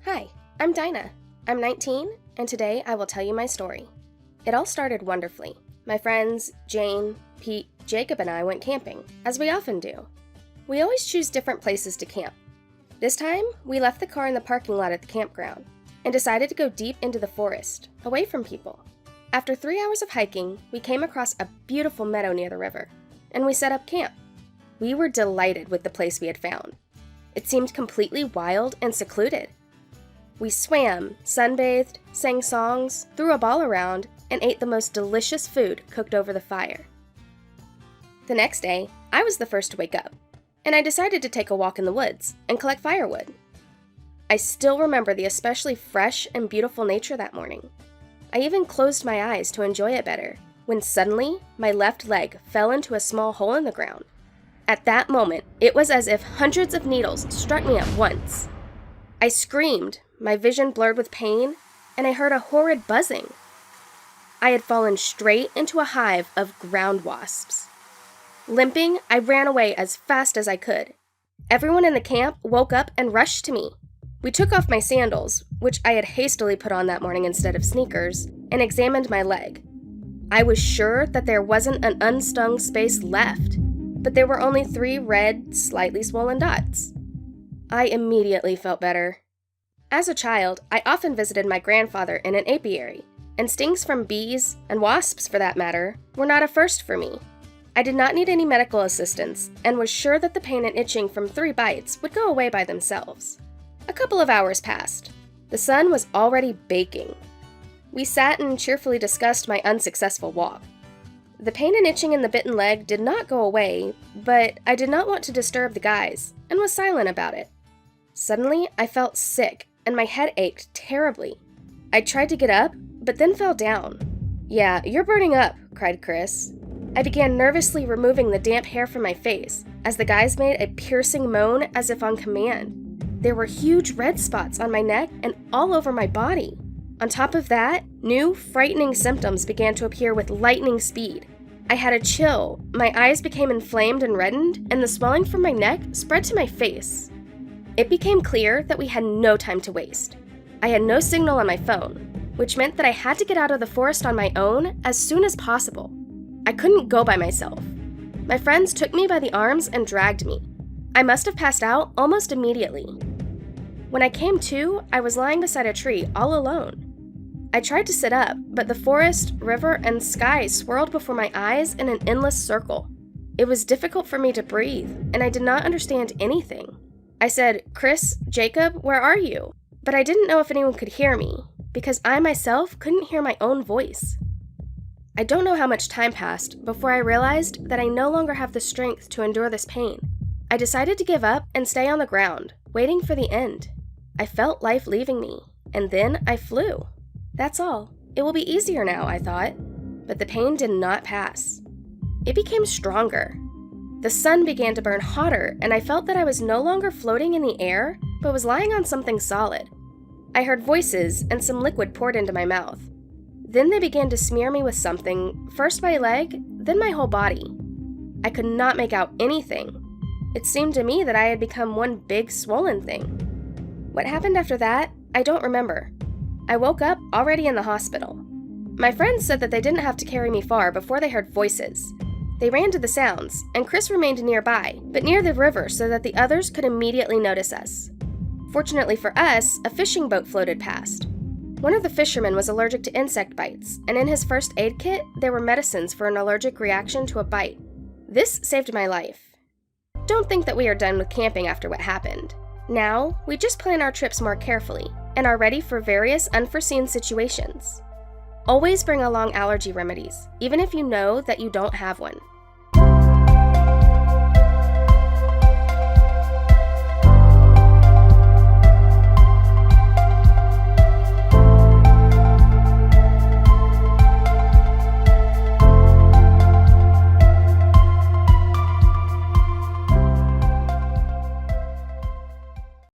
Hi, I'm Dinah. I'm 19, and today I will tell you my story. It all started wonderfully. My friends, Jane, Pete, Jacob, and I went camping, as we often do. We always choose different places to camp. This time, we left the car in the parking lot at the campground, and decided to go deep into the forest, away from people. After 3 hours of hiking, we came across a beautiful meadow near the river, and we set up camp. We were delighted with the place we had found. It seemed completely wild and secluded. We swam, sunbathed, sang songs, threw a ball around, and ate the most delicious food cooked over the fire. The next day, I was the first to wake up, and I decided to take a walk in the woods and collect firewood. I still remember the especially fresh and beautiful nature that morning. I even closed my eyes to enjoy it better, when suddenly my left leg fell into a small hole in the ground. At that moment, it was as if hundreds of needles struck me at once. I screamed, my vision blurred with pain, and I heard a horrid buzzing. I had fallen straight into a hive of ground wasps. Limping, I ran away as fast as I could. Everyone in the camp woke up and rushed to me. We took off my sandals, which I had hastily put on that morning instead of sneakers, and examined my leg. I was sure that there wasn't an unstung space left, but there were only 3 red, slightly swollen dots. I immediately felt better. As a child, I often visited my grandfather in an apiary, and stings from bees, and wasps for that matter, were not a first for me. I did not need any medical assistance, and was sure that the pain and itching from 3 bites would go away by themselves. A couple of hours passed. The sun was already baking. We sat and cheerfully discussed my unsuccessful walk. The pain and itching in the bitten leg did not go away, but I did not want to disturb the guys, and was silent about it. Suddenly, I felt sick, and my head ached terribly. I tried to get up, but then fell down. "Yeah, you're burning up," cried Chris. I began nervously removing the damp hair from my face, as the guys made a piercing moan as if on command. There were huge red spots on my neck and all over my body. On top of that, new, frightening symptoms began to appear with lightning speed. I had a chill, my eyes became inflamed and reddened, and the swelling from my neck spread to my face. It became clear that we had no time to waste. I had no signal on my phone, which meant that I had to get out of the forest on my own as soon as possible. I couldn't go by myself. My friends took me by the arms and dragged me. I must have passed out almost immediately. When I came to, I was lying beside a tree all alone. I tried to sit up, but the forest, river, and sky swirled before my eyes in an endless circle. It was difficult for me to breathe, and I did not understand anything. I said, "Chris, Jacob, where are you?" But I didn't know if anyone could hear me, because I myself couldn't hear my own voice. I don't know how much time passed before I realized that I no longer have the strength to endure this pain. I decided to give up and stay on the ground, waiting for the end. I felt life leaving me, and then I flew. That's all. It will be easier now, I thought. But the pain did not pass. It became stronger. The sun began to burn hotter, and I felt that I was no longer floating in the air, but was lying on something solid. I heard voices, and some liquid poured into my mouth. Then they began to smear me with something, first my leg, then my whole body. I could not make out anything. It seemed to me that I had become one big swollen thing. What happened after that, I don't remember. I woke up already in the hospital. My friends said that they didn't have to carry me far before they heard voices. They ran to the sounds, and Chris remained nearby, but near the river so that the others could immediately notice us. Fortunately for us, a fishing boat floated past. One of the fishermen was allergic to insect bites, and in his first aid kit, there were medicines for an allergic reaction to a bite. This saved my life. Don't think that we are done with camping after what happened. Now, we just plan our trips more carefully, and are ready for various unforeseen situations. Always bring along allergy remedies, even if you know that you don't have one.